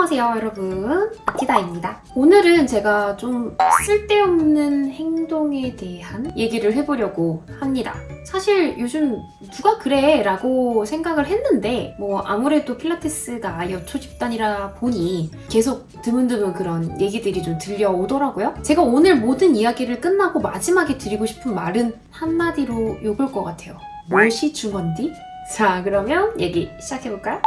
안녕하세요 여러분, 아티다입니다. 오늘은 제가 좀 쓸데없는 행동에 대한 얘기를 해보려고 합니다. 사실 요즘 누가 그래? 라고 생각을 했는데 아무래도 필라테스가 여초 집단이라 보니 계속 드문드문 그런 얘기들이 좀 들려오더라고요. 제가 오늘 모든 이야기를 끝나고 마지막에 드리고 싶은 말은 한마디로 요걸 것 같아요. 무엇이 중헌디? 자, 그러면 얘기 시작해볼까요?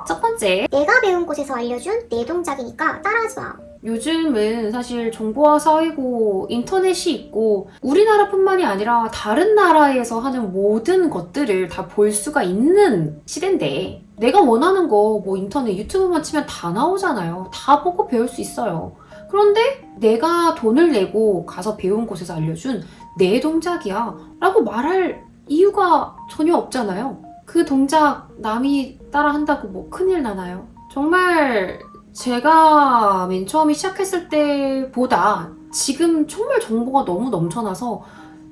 첫 번째, 내가 배운 곳에서 알려준 내 동작이니까 따라하지 마. 요즘은 사실 정보화 사회고 인터넷이 있고 우리나라뿐만이 아니라 다른 나라에서 하는 모든 것들을 다 볼 수가 있는 시대인데, 내가 원하는 거 인터넷 유튜브만 치면 다 나오잖아요. 다 보고 배울 수 있어요. 그런데 내가 돈을 내고 가서 배운 곳에서 알려준 내 동작이야 라고 말할 이유가 전혀 없잖아요. 그 동작 남이 따라 한다고 큰일 나나요? 정말 제가 맨 처음에 시작했을 때보다 지금 정말 정보가 너무 넘쳐나서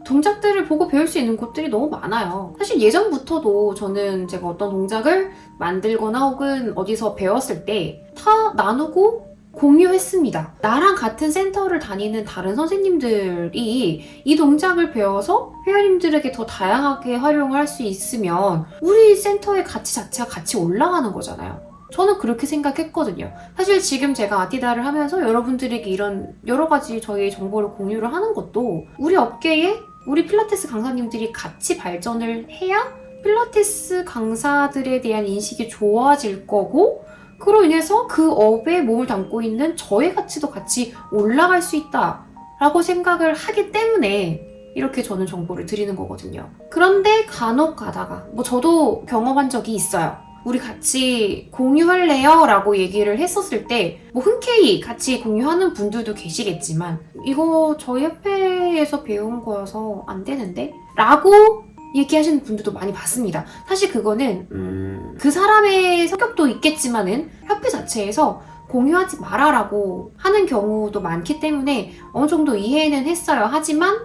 동작들을 보고 배울 수 있는 곳들이 너무 많아요. 사실 예전부터도 저는 제가 어떤 동작을 만들거나 혹은 어디서 배웠을 때 다 나누고 공유했습니다. 나랑 같은 센터를 다니는 다른 선생님들이 이 동작을 배워서 회원님들에게 더 다양하게 활용할 수 있으면 우리 센터의 가치 자체가 같이 올라가는 거잖아요. 저는 그렇게 생각했거든요. 사실 지금 제가 아티다를 하면서 여러분들에게 이런 여러 가지 저희 정보를 공유를 하는 것도 우리 업계에 우리 필라테스 강사님들이 같이 발전을 해야 필라테스 강사들에 대한 인식이 좋아질 거고, 그로 인해서 그 업에 몸을 담고 있는 저의 가치도 같이 올라갈 수 있다라고 생각을 하기 때문에 이렇게 저는 정보를 드리는 거거든요. 그런데 간혹 가다가 저도 경험한 적이 있어요. 우리 같이 공유할래요? 라고 얘기를 했었을 때 흔쾌히 같이 공유하는 분들도 계시겠지만 이거 저희 협회에서 배운 거여서 안 되는데? 라고 얘기하시는 분들도 많이 봤습니다. 사실 그거는 그 사람의 성격도 있겠지만은 협회 자체에서 공유하지 마라라고 하는 경우도 많기 때문에 어느 정도 이해는 했어요. 하지만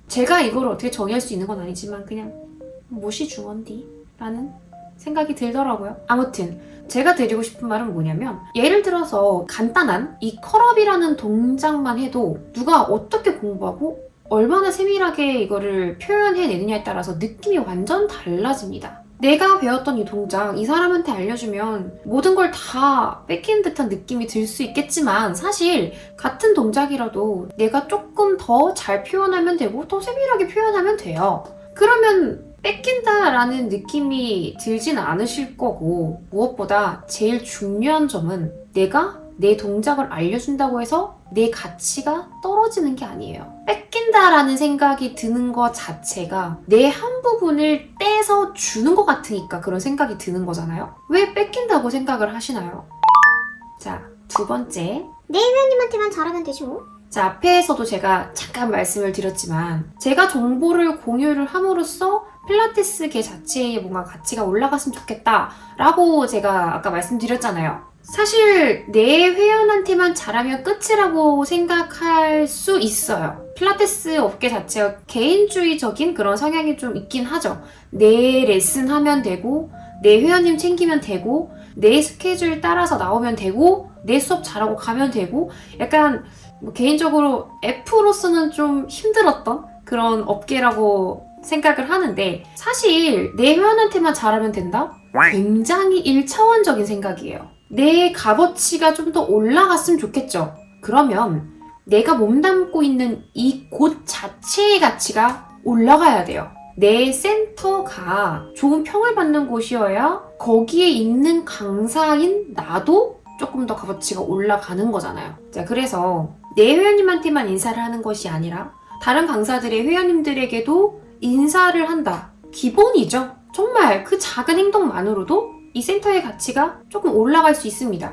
제가 이걸 어떻게 정의할 수 있는 건 아니지만 그냥 무엇이 중헌디? 라는 생각이 들더라고요. 아무튼 제가 드리고 싶은 말은 뭐냐면, 예를 들어서 간단한 이 컬업이라는 동작만 해도 누가 어떻게 공부하고 얼마나 세밀하게 이거를 표현해내느냐에 따라서 느낌이 완전 달라집니다. 내가 배웠던 이 동작 이 사람한테 알려주면 모든 걸 다 뺏긴 듯한 느낌이 들 수 있겠지만, 사실 같은 동작이라도 내가 조금 더 잘 표현하면 되고 더 세밀하게 표현하면 돼요. 그러면 뺏긴다라는 느낌이 들진 않으실 거고, 무엇보다 제일 중요한 점은 내가 내 동작을 알려준다고 해서 내 가치가 떨어지는 게 아니에요. 뺏긴다라는 생각이 드는 것 자체가 내 한 부분을 떼서 주는 것 같으니까 그런 생각이 드는 거잖아요. 왜 뺏긴다고 생각을 하시나요? 자, 두 번째. 내 회원님한테만 잘하면 되지 뭐. 자, 앞에서도 제가 잠깐 말씀을 드렸지만 제가 정보를 공유를 함으로써 필라테스계 자체에 뭔가 가치가 올라갔으면 좋겠다라고 제가 아까 말씀드렸잖아요. 사실 내 회원한테만 잘하면 끝이라고 생각할 수 있어요. 필라테스 업계 자체가 개인주의적인 그런 성향이 좀 있긴 하죠. 내 레슨 하면 되고, 내 회원님 챙기면 되고, 내 스케줄 따라서 나오면 되고, 내 수업 잘하고 가면 되고, 약간 개인적으로 F로서는 좀 힘들었던 그런 업계라고 생각을 하는데, 사실 내 회원한테만 잘하면 된다? 굉장히 1차원적인 생각이에요. 내 값어치가 좀 더 올라갔으면 좋겠죠. 그러면 내가 몸담고 있는 이 곳 자체의 가치가 올라가야 돼요. 내 센터가 좋은 평을 받는 곳이어야 거기에 있는 강사인 나도 조금 더 값어치가 올라가는 거잖아요. 자, 그래서 내 회원님한테만 인사를 하는 것이 아니라 다른 강사들의 회원님들에게도 인사를 한다. 기본이죠. 정말 그 작은 행동만으로도 이 센터의 가치가 조금 올라갈 수 있습니다.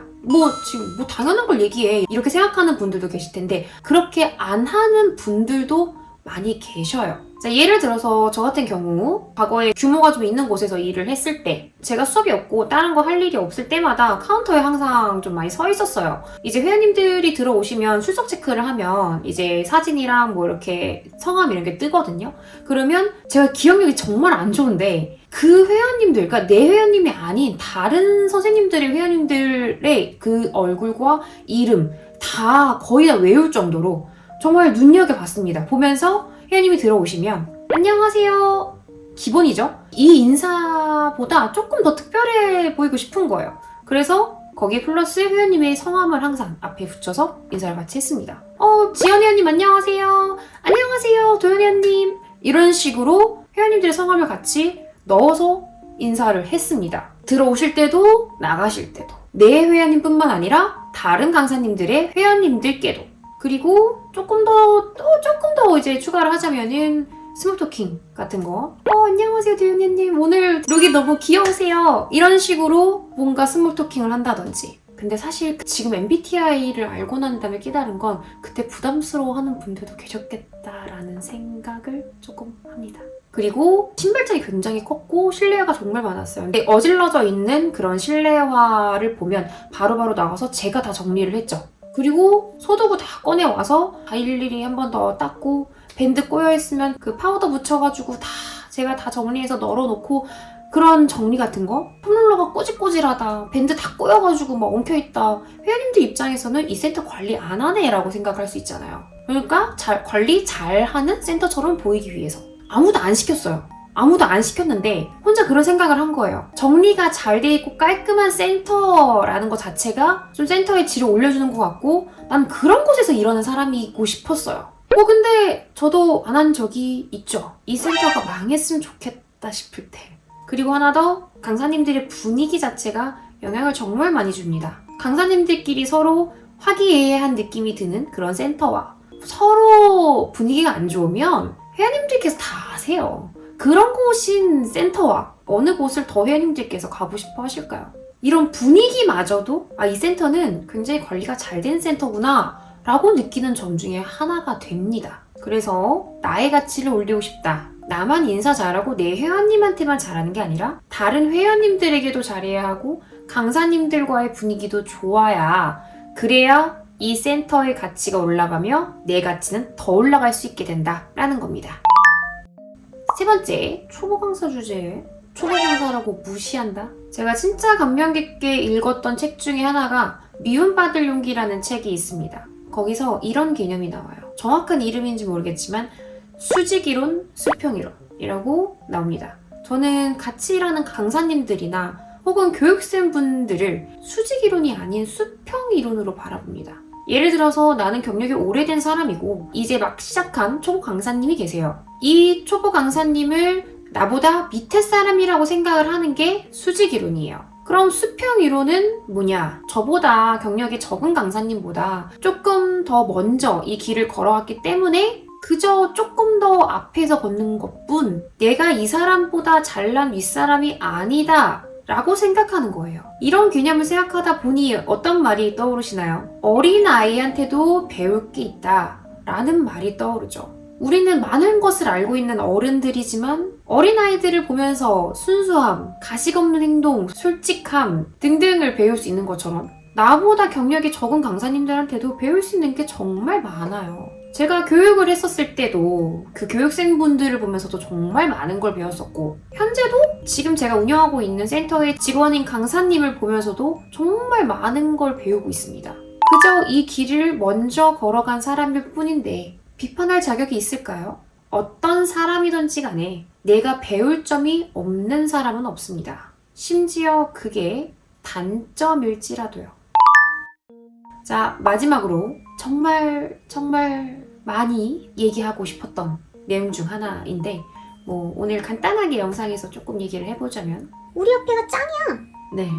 지금 당연한 걸 얘기해. 이렇게 생각하는 분들도 계실 텐데 그렇게 안 하는 분들도 많이 계셔요. 자, 예를 들어서 저 같은 경우 과거에 규모가 좀 있는 곳에서 일을 했을 때 제가 수업이 없고 다른 거 할 일이 없을 때마다 카운터에 항상 좀 많이 서 있었어요. 이제 회원님들이 들어오시면 출석 체크를 하면 이제 사진이랑 이렇게 성함 이런 게 뜨거든요. 그러면 제가 기억력이 정말 안 좋은데 그 회원님들, 그러니까 내 회원님이 아닌 다른 선생님들의 회원님들의 그 얼굴과 이름 다 거의 다 외울 정도로 정말 눈여겨봤습니다. 보면서 회원님이 들어오시면 안녕하세요. 기본이죠. 이 인사보다 조금 더 특별해 보이고 싶은 거예요. 그래서 거기에 플러스 회원님의 성함을 항상 앞에 붙여서 인사를 같이 했습니다. 지연 회원님 안녕하세요. 안녕하세요 도연 회원님. 이런 식으로 회원님들의 성함을 같이 넣어서 인사를 했습니다. 들어오실 때도 나가실 때도 내 회원님뿐만 아니라 다른 강사님들의 회원님들께도. 그리고 조금 더 이제 추가를 하자면은 스몰 토킹 같은 거. 안녕하세요 도윤이님 오늘 룩이 너무 귀여우세요. 이런 식으로 뭔가 스몰 토킹을 한다든지. 근데 사실 지금 MBTI를 알고 난 다음에 깨달은 건 그때 부담스러워하는 분들도 계셨겠다라는 생각을 조금 합니다. 그리고 신발장이 굉장히 컸고 실내화가 정말 많았어요. 근데 어질러져 있는 그런 실내화를 보면 바로바로 나가서 제가 다 정리를 했죠. 그리고 소도구 다 꺼내와서 다 일일이 한 번 더 닦고 밴드 꼬여있으면 그 파우더 묻혀가지고 제가 다 정리해서 널어놓고 그런 정리 같은 거? 폼롤러가 꼬질꼬질하다. 밴드 다 꼬여가지고 막 엉켜있다. 회원님들 입장에서는 이 센터 관리 안 하네 라고 생각할 수 있잖아요. 그러니까 관리 잘하는 센터처럼 보이기 위해서 아무도 안 시켰어요. 아무도 안 시켰는데 혼자 그런 생각을 한 거예요. 정리가 잘 돼 있고 깔끔한 센터라는 것 자체가 좀 센터의 질을 올려주는 것 같고 난 그런 곳에서 일하는 사람이고 싶었어요. 근데 저도 안 한 적이 있죠. 이 센터가 망했으면 좋겠다 싶을 때. 그리고 하나 더, 강사님들의 분위기 자체가 영향을 정말 많이 줍니다. 강사님들끼리 서로 화기애애한 느낌이 드는 그런 센터와 서로 분위기가 안 좋으면 회원님들께서 다 아세요. 그런 곳인 센터와 어느 곳을 더 회원님들께서 가고 싶어 하실까요? 이런 분위기마저도 이 센터는 굉장히 관리가 잘 된 센터구나 라고 느끼는 점 중에 하나가 됩니다. 그래서 나의 가치를 올리고 싶다. 나만 인사 잘하고 내 회원님한테만 잘하는 게 아니라 다른 회원님들에게도 잘해야 하고 강사님들과의 분위기도 좋아야 그래야 이 센터의 가치가 올라가며 내 가치는 더 올라갈 수 있게 된다라는 겁니다. 세 번째, 초보 강사 주제. 초보 강사라고 무시한다? 제가 진짜 감명 깊게 읽었던 책 중에 하나가 미움받을 용기라는 책이 있습니다. 거기서 이런 개념이 나와요. 정확한 이름인지 모르겠지만 수직이론, 수평이론이라고 나옵니다. 저는 같이 일하는 강사님들이나 혹은 교육생분들을 수직이론이 아닌 수평이론으로 바라봅니다. 예를 들어서 나는 경력이 오래된 사람이고 이제 막 시작한 초보 강사님이 계세요. 이 초보 강사님을 나보다 밑에 사람이라고 생각을 하는 게 수직이론이에요. 그럼 수평이론은 뭐냐? 저보다 경력이 적은 강사님보다 조금 더 먼저 이 길을 걸어왔기 때문에 그저 조금 더 앞에서 걷는 것뿐 내가 이 사람보다 잘난 윗사람이 아니다 라고 생각하는 거예요. 이런 개념을 생각하다 보니 어떤 말이 떠오르시나요? 어린아이한테도 배울 게 있다 라는 말이 떠오르죠. 우리는 많은 것을 알고 있는 어른들이지만 어린아이들을 보면서 순수함, 가식 없는 행동, 솔직함 등등을 배울 수 있는 것처럼 나보다 경력이 적은 강사님들한테도 배울 수 있는 게 정말 많아요. 제가 교육을 했었을 때도 그 교육생분들을 보면서도 정말 많은 걸 배웠었고 현재도 지금 제가 운영하고 있는 센터의 직원인 강사님을 보면서도 정말 많은 걸 배우고 있습니다. 그저 이 길을 먼저 걸어간 사람일 뿐인데 비판할 자격이 있을까요? 어떤 사람이든지 간에 내가 배울 점이 없는 사람은 없습니다. 심지어 그게 단점일지라도요. 자, 마지막으로 정말 많이 얘기하고 싶었던 내용 중 하나인데 오늘 간단하게 영상에서 조금 얘기를 해보자면 우리 협회가 짱이야. 네,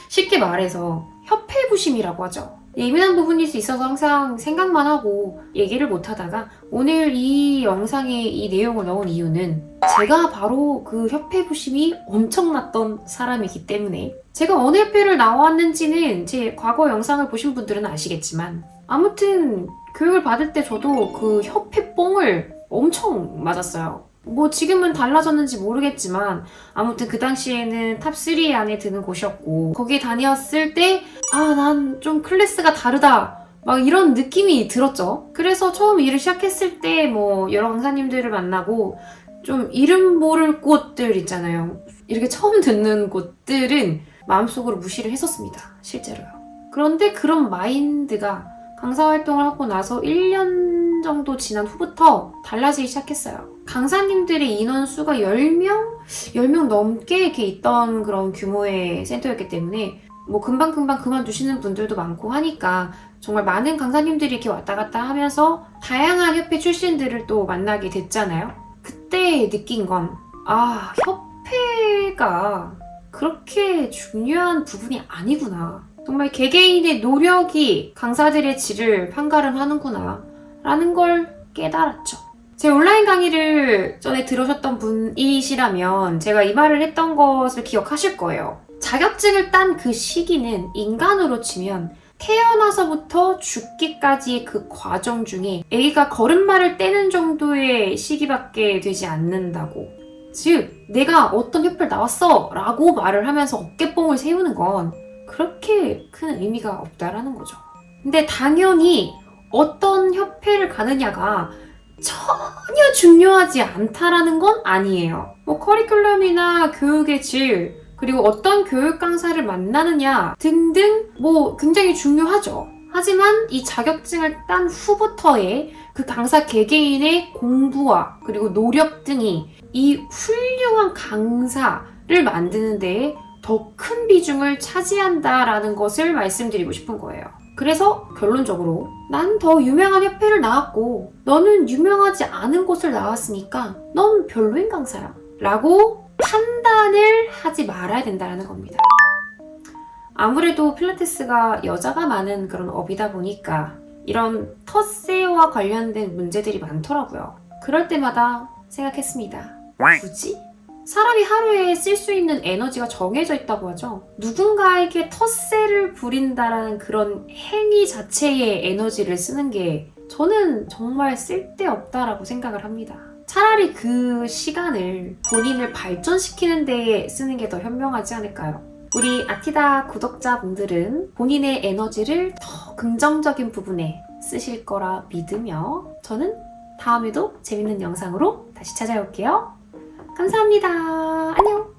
쉽게 말해서 협회부심이라고 하죠. 예민한 부분일 수 있어서 항상 생각만 하고 얘기를 못하다가 오늘 이 영상에 이 내용을 넣은 이유는 제가 바로 그 협회부심이 엄청났던 사람이기 때문에 제가 어느 협회를 나왔는지는 제 과거 영상을 보신 분들은 아시겠지만 아무튼 교육을 받을 때 저도 그 협회 뽕을 엄청 맞았어요. 지금은 달라졌는지 모르겠지만 아무튼 그 당시에는 탑3 안에 드는 곳이었고 거기에 다녔을 때 난 좀 클래스가 다르다 막 이런 느낌이 들었죠. 그래서 처음 일을 시작했을 때 여러 강사님들을 만나고 좀 이름 모를 곳들 있잖아요. 이렇게 처음 듣는 곳들은 마음속으로 무시를 했었습니다. 실제로요. 그런데 그런 마인드가 강사 활동을 하고 나서 1년 정도 지난 후부터 달라지기 시작했어요. 강사님들의 인원수가 10명 넘게 이렇게 있던 그런 규모의 센터였기 때문에 뭐 금방금방 그만두시는 분들도 많고 하니까 정말 많은 강사님들이 이렇게 왔다 갔다 하면서 다양한 협회 출신들을 또 만나게 됐잖아요. 그때 느낀 건 협회가 그렇게 중요한 부분이 아니구나. 정말 개개인의 노력이 강사들의 질을 판가름하는구나 라는 걸 깨달았죠. 제 온라인 강의를 전에 들으셨던 분이시라면 제가 이 말을 했던 것을 기억하실 거예요. 자격증을 딴 그 시기는 인간으로 치면 태어나서부터 죽기까지의 그 과정 중에 아기가 걸음마를 떼는 정도의 시기밖에 되지 않는다고. 즉, 내가 어떤 협회를 나왔어 라고 말을 하면서 어깨뽕을 세우는 건 그렇게 큰 의미가 없다라는 거죠. 근데 당연히 어떤 협회를 가느냐가 전혀 중요하지 않다라는 건 아니에요. 뭐 커리큘럼이나 교육의 질, 그리고 어떤 교육 강사를 만나느냐 등등 뭐 굉장히 중요하죠. 하지만 이 자격증을 딴 후부터의 그 강사 개개인의 공부와 그리고 노력 등이 이 훌륭한 강사를 만드는 데에 더 큰 비중을 차지한다라는 것을 말씀드리고 싶은 거예요. 그래서 결론적으로 난 더 유명한 협회를 나왔고 너는 유명하지 않은 곳을 나왔으니까 넌 별로인 강사야 라고 판단을 하지 말아야 된다는 겁니다. 아무래도 필라테스가 여자가 많은 그런 업이다 보니까 이런 텃세와 관련된 문제들이 많더라고요. 그럴 때마다 생각했습니다. 굳이? 사람이 하루에 쓸 수 있는 에너지가 정해져 있다고 하죠. 누군가에게 텃세를 부린다라는 그런 행위 자체의 에너지를 쓰는 게 저는 정말 쓸데없다라고 생각을 합니다. 차라리 그 시간을 본인을 발전시키는 데에 쓰는 게 더 현명하지 않을까요? 우리 아티다 구독자분들은 본인의 에너지를 더 긍정적인 부분에 쓰실 거라 믿으며 저는 다음에도 재밌는 영상으로 다시 찾아올게요. 감사합니다. 안녕!